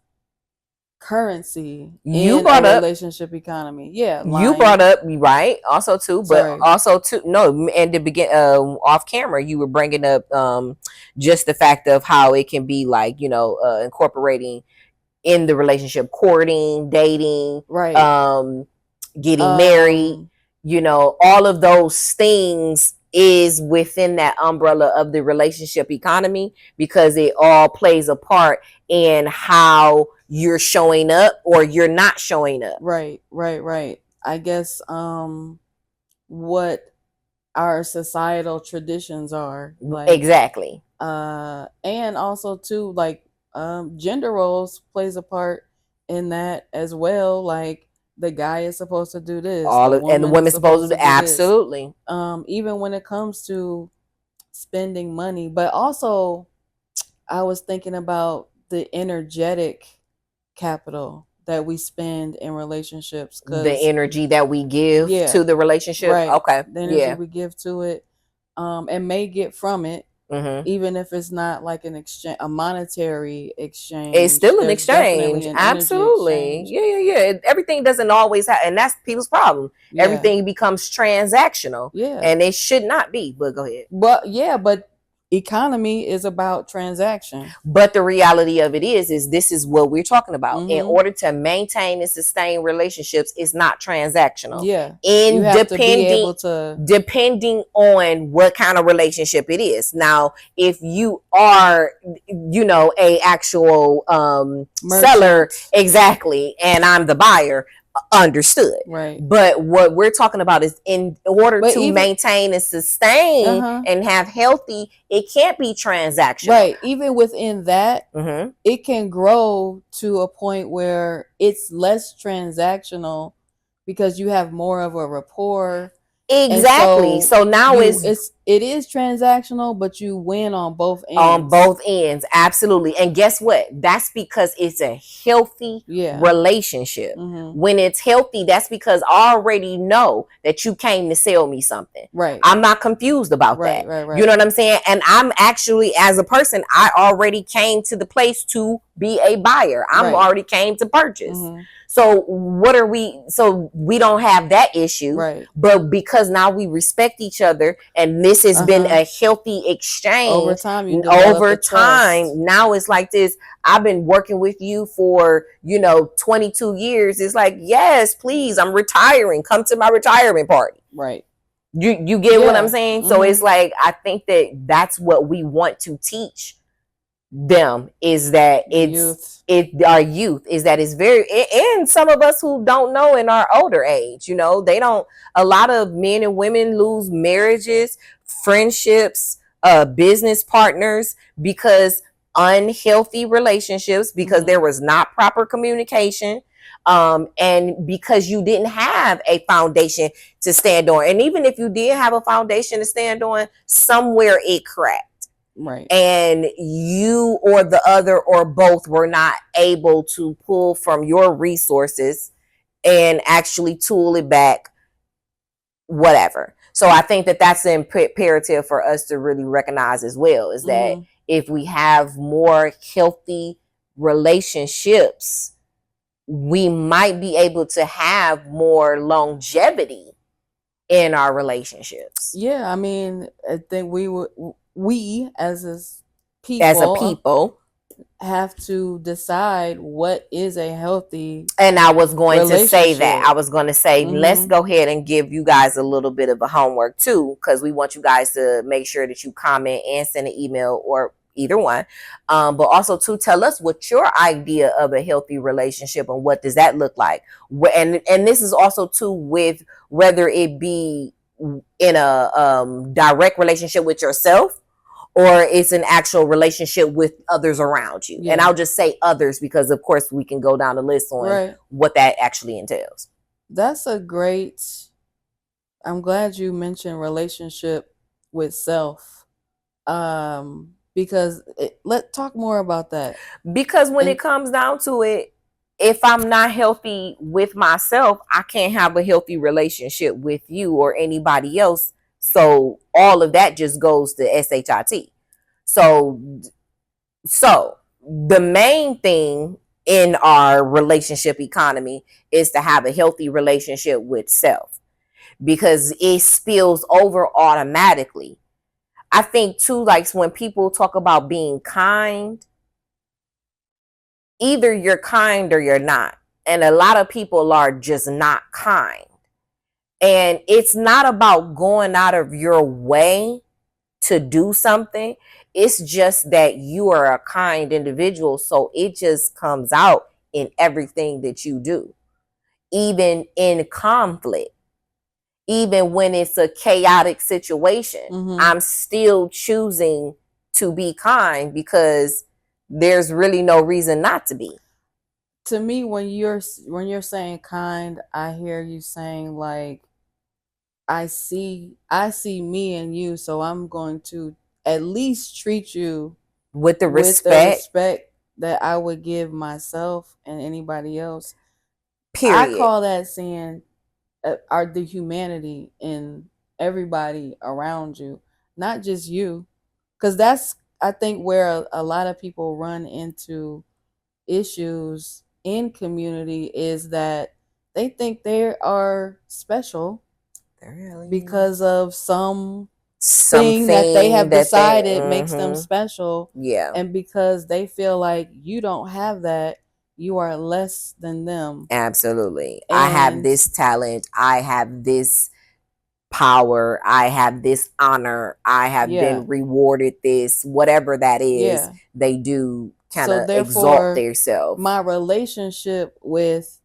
Speaker 1: currency
Speaker 2: You
Speaker 1: in a
Speaker 2: brought up
Speaker 1: relationship economy? Yeah,
Speaker 2: you brought
Speaker 1: lying.
Speaker 2: up right also too, but
Speaker 1: Sorry.
Speaker 2: also too, no, and to begin off camera you were bringing up just the fact of how it can be like, you know, incorporating in the relationship, courting, dating,
Speaker 1: Right.
Speaker 2: getting married,
Speaker 1: Um,
Speaker 2: you know, all of those things is within that umbrella of the relationship economy, because it all plays a part in how you're showing up or you're not showing up.
Speaker 1: right. I guess what our societal traditions are like,
Speaker 2: Exactly.
Speaker 1: and also too, like, gender roles plays a part in that as well. Like, the guy is supposed to do this,
Speaker 2: All
Speaker 1: the
Speaker 2: of, and the
Speaker 1: woman is
Speaker 2: women's
Speaker 1: supposed
Speaker 2: supposed
Speaker 1: to
Speaker 2: to
Speaker 1: do this.
Speaker 2: absolutely.
Speaker 1: Even when it comes to spending money, but also I was thinking about the energetic capital that we spend in relationships,
Speaker 2: The
Speaker 1: because
Speaker 2: energy that we give
Speaker 1: yeah,
Speaker 2: to the relationship.
Speaker 1: right,
Speaker 2: Okay.
Speaker 1: the energy
Speaker 2: Yeah.
Speaker 1: we give to it, and may get from it,
Speaker 2: Mm-hmm.
Speaker 1: even if it's not like an exchange, a monetary
Speaker 2: It's
Speaker 1: exchange.
Speaker 2: still an
Speaker 1: There's definitely
Speaker 2: exchange.
Speaker 1: an energy
Speaker 2: Absolutely.
Speaker 1: exchange.
Speaker 2: Yeah. Everything doesn't always have, and that's people's problem.
Speaker 1: Yeah,
Speaker 2: Everything becomes transactional,
Speaker 1: yeah.
Speaker 2: and it should not be. But go ahead.
Speaker 1: But economy is about transaction.
Speaker 2: But the reality of it is this is what we're talking about. In
Speaker 1: Mm-hmm.
Speaker 2: order to maintain and sustain relationships, it's not transactional.
Speaker 1: Yeah, you
Speaker 2: In
Speaker 1: have to be able to
Speaker 2: depending on what kind of relationship it is. Now, if you are, you know, a actual seller,
Speaker 1: merchant.
Speaker 2: exactly, and I'm the buyer, understood.
Speaker 1: Right.
Speaker 2: But what we're talking about is in order
Speaker 1: But
Speaker 2: to
Speaker 1: even
Speaker 2: maintain and sustain
Speaker 1: uh-huh.
Speaker 2: and have healthy, it can't be transactional.
Speaker 1: Right. Even within that,
Speaker 2: Mm-hmm.
Speaker 1: it can grow to a point where it's less transactional because you have more of a rapport. And
Speaker 2: Exactly.
Speaker 1: so
Speaker 2: So now
Speaker 1: it is transactional, but you win on both
Speaker 2: on
Speaker 1: ends.
Speaker 2: both ends. Absolutely. And guess what? That's because it's a healthy
Speaker 1: Yeah.
Speaker 2: relationship.
Speaker 1: Mm-hmm.
Speaker 2: When it's healthy, that's because I already know that you came to sell me something.
Speaker 1: Right.
Speaker 2: I'm not confused about that. You know
Speaker 1: Right.
Speaker 2: what I'm saying? And I'm actually, as a person, I already came to the place to be a buyer. I'm
Speaker 1: Right.
Speaker 2: already came to purchase.
Speaker 1: Mm-hmm.
Speaker 2: So what are we? So we don't have that issue,
Speaker 1: Right.
Speaker 2: but because now we respect each other, and this has been
Speaker 1: Uh-huh.
Speaker 2: a healthy
Speaker 1: Over
Speaker 2: exchange
Speaker 1: time you develop
Speaker 2: over
Speaker 1: a trust.
Speaker 2: time. Now it's like this. I've been working with you for, you know, 22 years. It's like, yes, please, I'm retiring. Come to my retirement party.
Speaker 1: Right.
Speaker 2: You get what I'm
Speaker 1: Yeah.
Speaker 2: saying? So
Speaker 1: Mm-hmm.
Speaker 2: it's like, I think that that's what we want to teach them, is that
Speaker 1: The youth.
Speaker 2: our youth, is that it's very, and some of us who don't know in our older age, you know, they don't, a lot of men and women lose marriages, friendships, business partners, because unhealthy relationships, because
Speaker 1: Mm-hmm.
Speaker 2: there was not proper communication, and because you didn't have a foundation to stand on. And even if you did have a foundation to stand on, somewhere it cracked,
Speaker 1: Right.
Speaker 2: and you or the other or both were not able to pull from your resources and actually tool it back, whatever. So I think that that's imperative for us to really recognize as well, is that
Speaker 1: Mm-hmm.
Speaker 2: if we have more healthy relationships, we might be able to have more longevity in our relationships.
Speaker 1: Yeah, I mean, I think we as
Speaker 2: As a
Speaker 1: people
Speaker 2: people,
Speaker 1: have to decide what is a healthy
Speaker 2: and I was going to say that. I
Speaker 1: relationship.
Speaker 2: was going to say, let's
Speaker 1: Mm-hmm.
Speaker 2: go ahead and give you guys a little bit of a homework too, because we want you guys to make sure that you comment and send an email or either one. But also to tell us what your idea of a healthy relationship and what does that look like. And this is also too with whether it be in a direct relationship with yourself or it's an actual relationship with others around you. And
Speaker 1: Yeah.
Speaker 2: I'll just say others because, of course, we can go down the list on
Speaker 1: Right.
Speaker 2: what that actually entails.
Speaker 1: That's a great. I'm glad you mentioned relationship with self. Because let's talk more about that.
Speaker 2: Because when it comes down to it, if I'm not healthy with myself, I can't have a healthy relationship with you or anybody else. So all of that just goes to SHIT. So the main thing in our relationship economy is to have a healthy relationship with self because it spills over automatically. I think too, like when people talk about being kind, either you're kind or you're not. And a lot of people are just not kind. And it's not about going out of your way to do something. It's just that you are a kind individual. So it just comes out in everything that you do, even in conflict, even when it's a chaotic situation.
Speaker 1: Mm-hmm.
Speaker 2: I'm still choosing to be kind because there's really no reason not to be.
Speaker 1: To me, when you're saying kind, I hear you saying like, I see me and you, so I'm going to at least treat you
Speaker 2: With the
Speaker 1: with the
Speaker 2: respect,
Speaker 1: respect that I would give myself and anybody else. I
Speaker 2: period.
Speaker 1: call that seeing the humanity in everybody around you, not just you, because that's I think where a lot of people run into issues in community is that they think they are special because of something that they
Speaker 2: Something
Speaker 1: have
Speaker 2: that they,
Speaker 1: decided makes them special,
Speaker 2: yeah,
Speaker 1: and because they feel like you don't have that, you are less than them.
Speaker 2: absolutely. I have
Speaker 1: And
Speaker 2: this talent. I have this power. I have this honor. I have
Speaker 1: yeah,
Speaker 2: been rewarded this, whatever that is,
Speaker 1: yeah.
Speaker 2: they do kind
Speaker 1: So
Speaker 2: of exalt
Speaker 1: therefore,
Speaker 2: themselves.
Speaker 1: my relationship with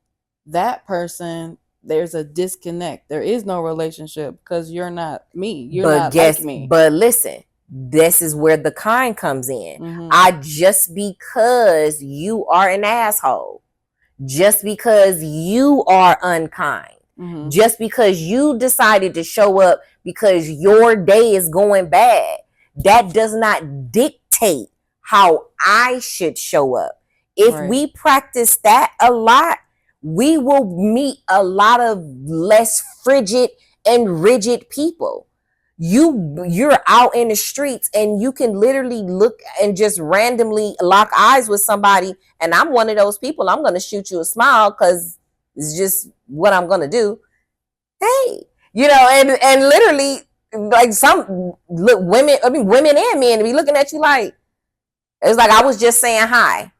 Speaker 1: that person, there's a disconnect. There is no relationship because you're not me. You're not like me.
Speaker 2: But listen, this is where the kind comes in.
Speaker 1: Mm-hmm.
Speaker 2: I just because you are an asshole, just because you are unkind,
Speaker 1: Mm-hmm.
Speaker 2: just because you decided to show up because your day is going bad, that does not dictate how I should show up. If
Speaker 1: Right.
Speaker 2: we practice that a lot, we will meet a lot of less frigid and rigid people. You're out in the streets and you can literally look and just randomly lock eyes with somebody, and I'm one of those people. I'm going to shoot you a smile because it's just what I'm going to do. Hey, and literally, like some look women, I mean women and men to be looking at you like it's like I was just saying hi.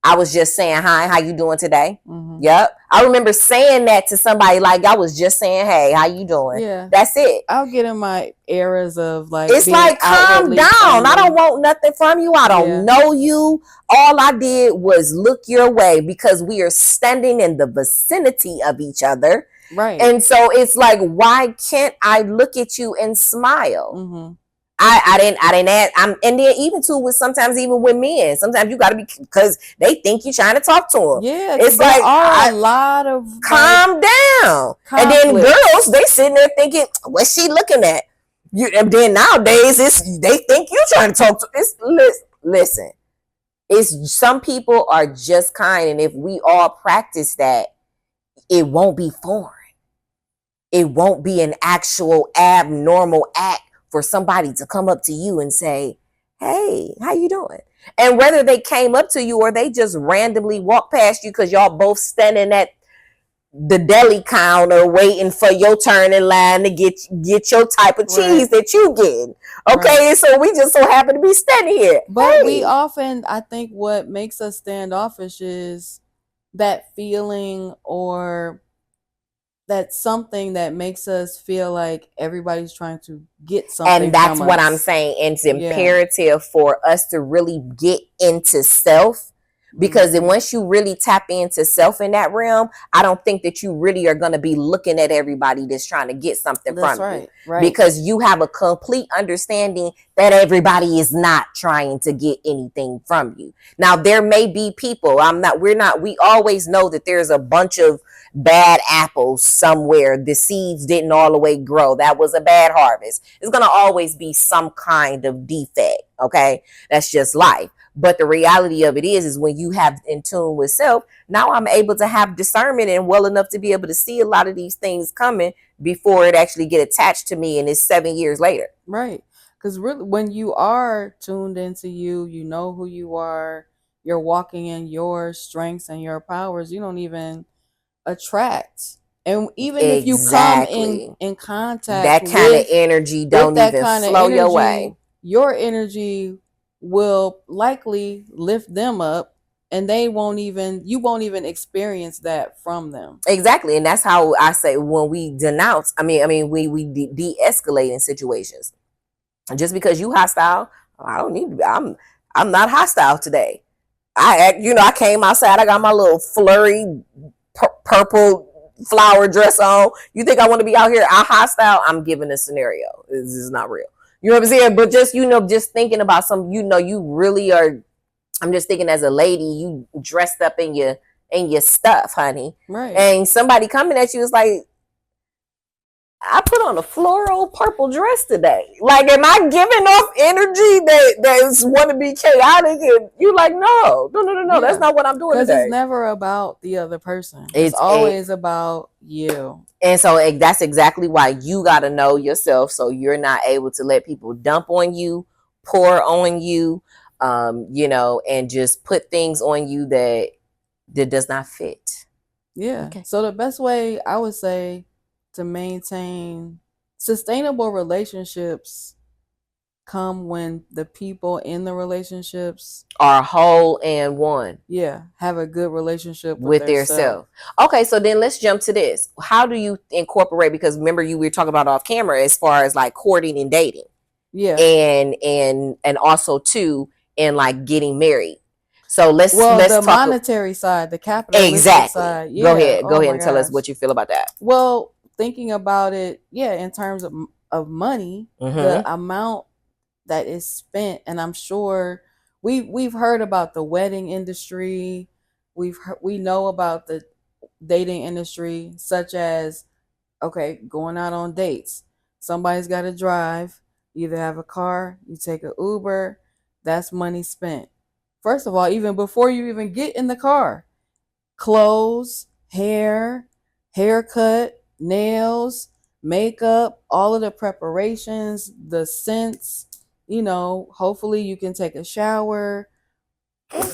Speaker 2: I was just saying hi. How you doing today?
Speaker 1: Mm-hmm.
Speaker 2: Yep. I remember saying that to somebody like I was just saying, hey, how you doing?
Speaker 1: Yeah.
Speaker 2: That's it.
Speaker 1: I'll get in my eras of like
Speaker 2: It's
Speaker 1: being
Speaker 2: like, calm
Speaker 1: outwardly
Speaker 2: down.
Speaker 1: friendly.
Speaker 2: I don't want nothing from you. I don't know you. All I did was look your way because we are standing in the vicinity of each other.
Speaker 1: Right.
Speaker 2: And so it's like, why can't I look at you and smile?
Speaker 1: Mm-hmm.
Speaker 2: I didn't add. And then even too with sometimes even with men, sometimes you got to be because they think you're trying to talk to them.
Speaker 1: Yeah,
Speaker 2: it's
Speaker 1: there
Speaker 2: like
Speaker 1: are a lot of
Speaker 2: calm down.
Speaker 1: conflicts.
Speaker 2: And then girls, they sitting there thinking, what's she looking at? And then nowadays, they think you're trying to talk to. Listen, it's some people are just kind, and if we all practice that, it won't be foreign. It won't be an actual abnormal act for somebody to come up to you and say, hey, how you doing? And whether they came up to you or they just randomly walked past you because y'all both standing at the deli counter waiting for your turn in line to get your type of cheese
Speaker 1: Right.
Speaker 2: that you getting.
Speaker 1: Right.
Speaker 2: Okay, so we just so happen to be standing here.
Speaker 1: But we
Speaker 2: Hey,
Speaker 1: often, I think what makes us standoffish is that feeling or that something that makes us feel like everybody's trying to get
Speaker 2: and
Speaker 1: something
Speaker 2: that's
Speaker 1: from
Speaker 2: what I'm
Speaker 1: us.
Speaker 2: saying. It's
Speaker 1: Yeah.
Speaker 2: imperative for us to really get into self, because then
Speaker 1: Mm-hmm.
Speaker 2: once you really tap into self in that realm, I don't think that you really are going to be looking at everybody that's trying to get something
Speaker 1: That's
Speaker 2: from you,
Speaker 1: right. Right.
Speaker 2: because you have a complete understanding that everybody is not trying to get anything from you. Now there may be people, we always know that there's a bunch of bad apples somewhere. The seeds didn't all the way grow. That was a bad harvest. It's going to always be some kind of defect. Okay. That's just life. But the reality of it is when you have in tune with self, now I'm able to have discernment and well enough to be able to see a lot of these things coming before it actually get attached to me. And it's 7 years later.
Speaker 1: Right. Because really, when you are tuned into you, you know who you are, you're walking in your strengths and your powers, you don't even attract. And even if you come
Speaker 2: Exactly.
Speaker 1: in contact
Speaker 2: That kind of energy
Speaker 1: with
Speaker 2: don't
Speaker 1: that
Speaker 2: even
Speaker 1: kind of
Speaker 2: flow your
Speaker 1: energy,
Speaker 2: way.
Speaker 1: your energy will likely lift them up, and you won't even experience that from them.
Speaker 2: Exactly. And that's how I say when we denounce, we de-escalate in situations. Just because you hostile, I don't need to be, I'm not hostile today. I came outside, I got my little flurry purple flower dress on. You think I want to be out here? I hostile? I'm giving a scenario. This is not real. You know what I'm saying? But just, just thinking about you really are. I'm just thinking as a lady, you dressed up in your stuff, honey.
Speaker 1: Right.
Speaker 2: And somebody coming at you is like, I put on a floral purple dress today. Like, am I giving off energy that's want to be chaotic? And you like, no. That's
Speaker 1: Yeah.
Speaker 2: not what I'm doing
Speaker 1: Because it's
Speaker 2: today.
Speaker 1: never about the other person, it's
Speaker 2: It's a
Speaker 1: always about you.
Speaker 2: And so that's exactly why you got to know yourself, so you're not able to let people dump on you, pour on you, and just put things on you that does not fit.
Speaker 1: Yeah.
Speaker 2: Okay.
Speaker 1: So the best way I would say to maintain sustainable relationships come when the people in the relationships,
Speaker 2: Are whole and one
Speaker 1: yeah, have a good relationship with
Speaker 2: with
Speaker 1: their
Speaker 2: their
Speaker 1: self.
Speaker 2: self. Okay, so then let's jump to this. How do you incorporate? Because remember, you were talking about off camera as far as like courting and dating,
Speaker 1: Yeah.
Speaker 2: and also too, and like getting married. So let's
Speaker 1: Well,
Speaker 2: let's
Speaker 1: the
Speaker 2: talk.
Speaker 1: monetary side, the capitalistic
Speaker 2: Exactly.
Speaker 1: side,
Speaker 2: Go
Speaker 1: yeah.
Speaker 2: ahead. Go
Speaker 1: Oh
Speaker 2: ahead
Speaker 1: my
Speaker 2: and tell us
Speaker 1: gosh.
Speaker 2: what you feel about that.
Speaker 1: Well, thinking about it, yeah, in terms of money, the
Speaker 2: Mm-hmm.
Speaker 1: amount that is spent, and I'm sure we've heard about the wedding industry, we know about the dating industry, such as, okay, going out on dates, somebody's got to drive, you either have a car, you take an Uber, that's money spent. First of all, even before you even get in the car, clothes, haircut, nails, makeup, all of the preparations, the scents, hopefully you can take a shower.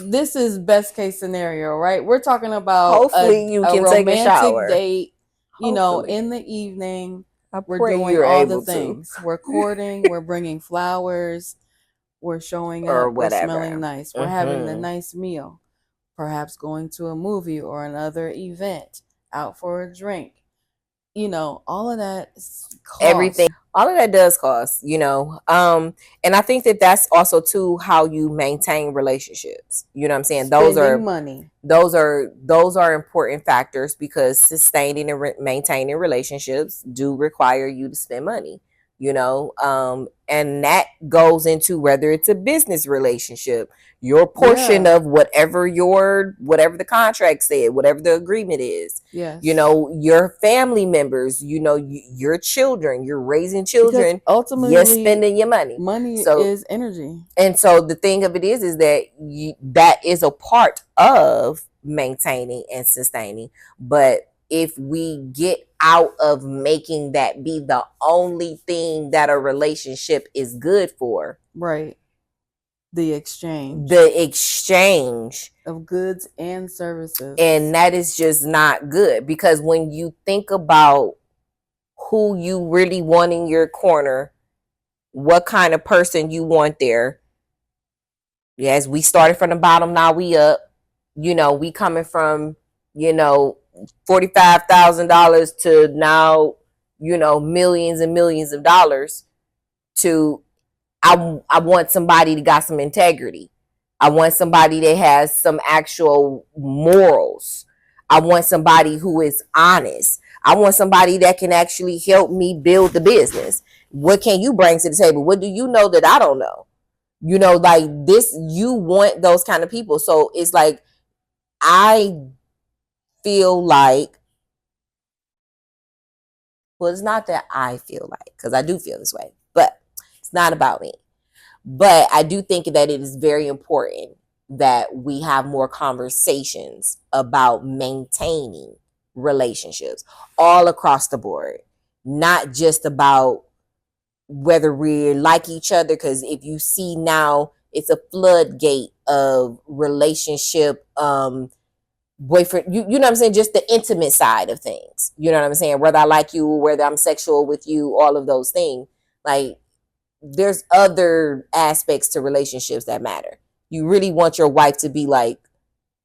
Speaker 1: This is best case scenario, right? We're talking about
Speaker 2: Hopefully you
Speaker 1: a
Speaker 2: can take a
Speaker 1: romantic
Speaker 2: shower.
Speaker 1: date,
Speaker 2: Hopefully.
Speaker 1: in the evening.
Speaker 2: I
Speaker 1: We're
Speaker 2: pray
Speaker 1: doing
Speaker 2: you're
Speaker 1: all the
Speaker 2: able to.
Speaker 1: things. We're courting, we're bringing flowers, we're showing
Speaker 2: Or
Speaker 1: up, we're smelling
Speaker 2: whatever.
Speaker 1: nice, we're having a
Speaker 2: Mm-hmm.
Speaker 1: nice meal, perhaps going to a movie or another event, out for a drink. All of that
Speaker 2: Everything,
Speaker 1: costs.
Speaker 2: all of that does cost. And I think that that's also too how you maintain relationships. You know what I'm saying? those
Speaker 1: Spending
Speaker 2: are
Speaker 1: money.
Speaker 2: those are those are important factors, because sustaining and maintaining relationships do require you to spend money. And that goes into whether it's a business relationship, your portion
Speaker 1: Yeah.
Speaker 2: of whatever the contract said, whatever the agreement is.
Speaker 1: Yes.
Speaker 2: Your family members, your children, you're raising
Speaker 1: Because
Speaker 2: children, you're
Speaker 1: ultimately,
Speaker 2: spending your money.
Speaker 1: money
Speaker 2: So
Speaker 1: is energy.
Speaker 2: and so the thing of it is that that is a part of maintaining and sustaining. But if we get out of making that be the only thing that a relationship is good for,
Speaker 1: Right. The exchange
Speaker 2: the exchange,
Speaker 1: of goods and
Speaker 2: and
Speaker 1: services.
Speaker 2: that is just not good, because when you think about who you really want in your corner, what kind of person you want there. Yes, we started from the bottom, now we up. We coming from, you know, $45,000 to now, millions and millions of dollars. To I want somebody that got some integrity. I want somebody that has some actual morals. I want somebody who is honest. I want somebody that can actually help me build the business. What can you bring to the table? What do you know that I don't know? Like this, you want those kind of people. So it's like, I feel like, well, it's not that I feel like, because I do feel this way, but it's not about me. But I do think that it is very important that we have more conversations about maintaining relationships all across the board, not just about whether we like each other. Because if you see now, it's a floodgate of relationship, boyfriend, you know what I'm saying, just the intimate side of things, you know what I'm saying, whether I like you, whether I'm sexual with you, all of those things. Like, there's other aspects to relationships that matter. You really want your wife to be like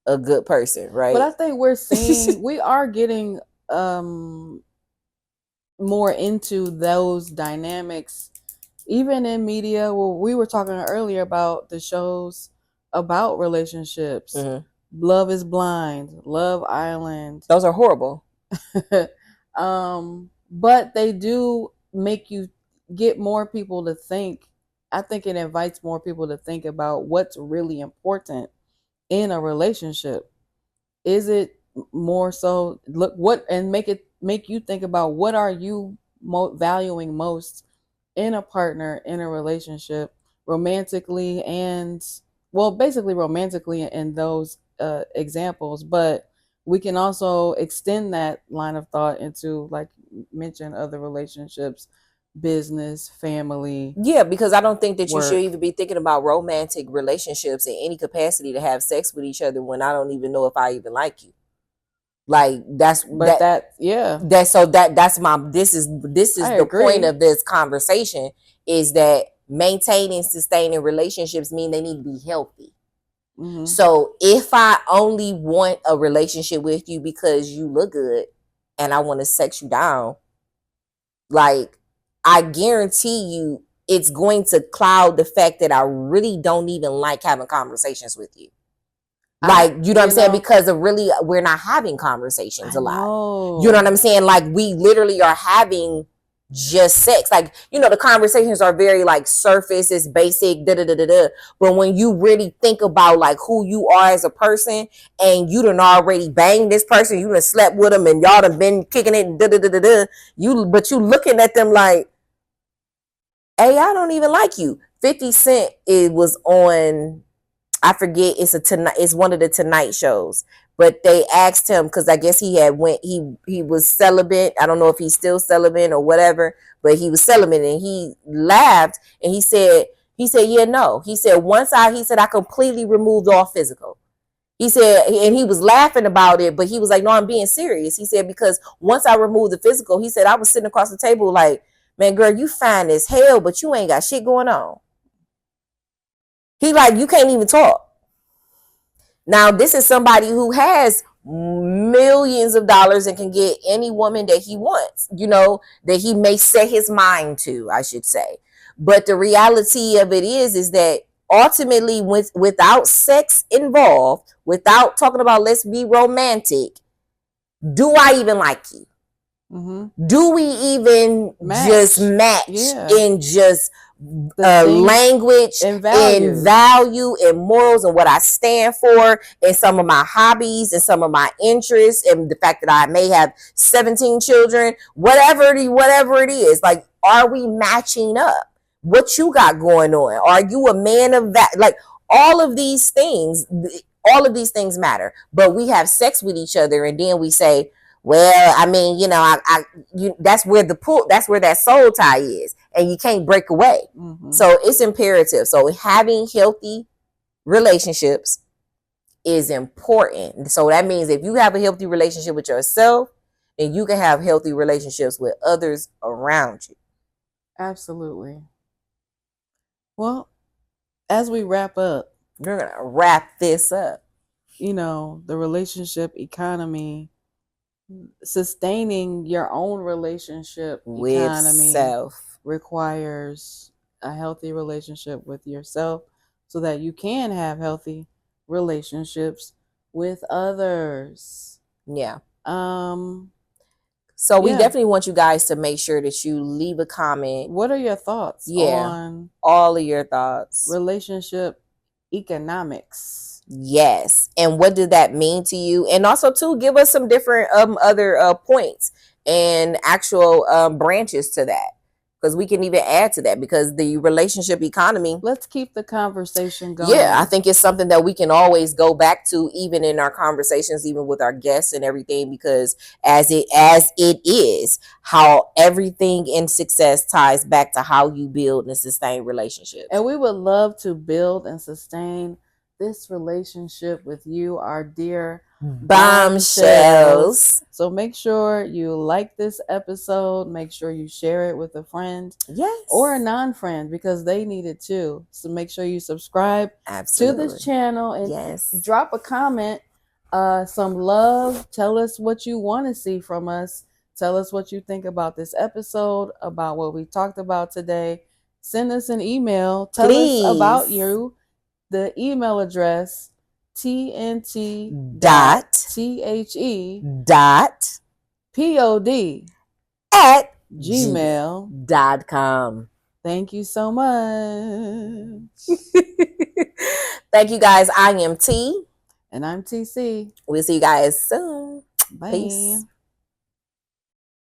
Speaker 2: a good person,
Speaker 1: But
Speaker 2: right?
Speaker 1: I think we are getting um more into those dynamics even in media. Well, we were talking earlier about the shows about relationships.
Speaker 2: Mm-hmm.
Speaker 1: Love is Blind, Love Island.
Speaker 2: Those are horrible.
Speaker 1: But they do make you get more people to think. I think it invites more people to think about what's really important in a relationship. Is it more so look what and make you think about what are you valuing most in a partner, in a relationship, romantically and, well, basically romantically in those examples, but we can also extend that line of thought into, like mention, other relationships, business, family,
Speaker 2: Yeah, because I don't think that you should
Speaker 1: work.
Speaker 2: even be thinking about romantic relationships in any capacity to have sex with each other when I don't even know if I even like you. Like, that's
Speaker 1: But
Speaker 2: that
Speaker 1: that, yeah,
Speaker 2: that's so that's my this is
Speaker 1: I
Speaker 2: the point
Speaker 1: agree.
Speaker 2: of this conversation, is that maintaining, sustaining relationships mean they need to be healthy.
Speaker 1: Hmm.
Speaker 2: So if I only want a relationship with you because you look good and I want to sex you down, like, I guarantee you it's going to cloud the fact that I really don't even like having conversations with you.
Speaker 1: I
Speaker 2: Like, you know what I'm
Speaker 1: you
Speaker 2: saying?
Speaker 1: know
Speaker 2: Because of really, we're not having conversations
Speaker 1: I
Speaker 2: a lot. You know what
Speaker 1: know.
Speaker 2: I'm saying? Like, we literally are having just sex. Like, the conversations are very like surface, it's basic, da da da da da. But when you really think about like who you are as a person, and you done already banged this person, you done slept with them, and y'all done been kicking it, da da da da da. But you looking at them like, hey, I don't even like you. 50 Cent, it was on, I forget, it's one of the Tonight shows, but they asked him, because I guess he was celibate. I don't know if he's still celibate or whatever, but he was celibate, and he laughed, and he said yeah, no, he said I completely removed all physical. He said, and he was laughing about it, but he was like, no, I'm being serious. He said, because once I removed the physical, he said, I was sitting across the table like, man, girl, you fine as hell, but you ain't got shit going on. He like, you can't even talk. Now, this is somebody who has millions of dollars and can get any woman that he wants, that he may set his mind to, I should say. But the reality of it is that ultimately, without sex involved, without talking about let's be romantic, do I even like you?
Speaker 1: Hmm.
Speaker 2: Do we even just
Speaker 1: Match.
Speaker 2: match
Speaker 1: Yeah.
Speaker 2: in just
Speaker 1: The things
Speaker 2: language,
Speaker 1: and
Speaker 2: in
Speaker 1: values.
Speaker 2: value, and morals, and what I stand for, and some of my hobbies, and some of my interests, and the fact that I may have 17 children, whatever it is. Like, are we matching up? What you got going on? Are you a man of that? Like, all of these things, all of these things matter. But we have sex with each other, and then we say, well, I mean, that's where the pull, that's where that soul tie is. and you can't break away. So it's imperative. So having healthy relationships is important. So that means if you have a healthy relationship with yourself, then you can have healthy relationships with others around you.
Speaker 1: Absolutely. Well, as we wrap up,
Speaker 2: we're going to wrap this up.
Speaker 1: You know, the relationship economy, sustaining your own relationship
Speaker 2: with
Speaker 1: economy
Speaker 2: self
Speaker 1: requires a healthy relationship with yourself so that you can have healthy relationships with others.
Speaker 2: Yeah.
Speaker 1: So
Speaker 2: we definitely want you guys to make sure that you leave a comment.
Speaker 1: What are your thoughts on
Speaker 2: all of your thoughts?
Speaker 1: Relationship economics.
Speaker 2: Yes. And what did that mean to you? And also to give us some different other points and actual branches to that. Because we can even add to that, because the relationship economy.
Speaker 1: Let's keep the conversation going.
Speaker 2: Yeah, I think it's something that we can always go back to, even in our conversations, even with our guests and everything, because as it is, how everything in success ties back to how you build and sustain relationships.
Speaker 1: And we would love to build and sustain this relationship with you, our dear Bombshells. So make sure you like this episode. Make sure you share it with a friend.
Speaker 2: Yes.
Speaker 1: Or a non-friend, because they need it too. So make sure you subscribe to this channel and drop a comment, some love. Tell us what you want to see from us. Tell us what you think about this episode, about what we talked about today. Send us an email. Tell us about you. The email address tnt.the.pod@gmail.com. Thank you so much.
Speaker 2: Thank you guys. I am T.
Speaker 1: And I'm TC.
Speaker 2: We'll see you guys soon.
Speaker 1: Bye.
Speaker 2: Peace.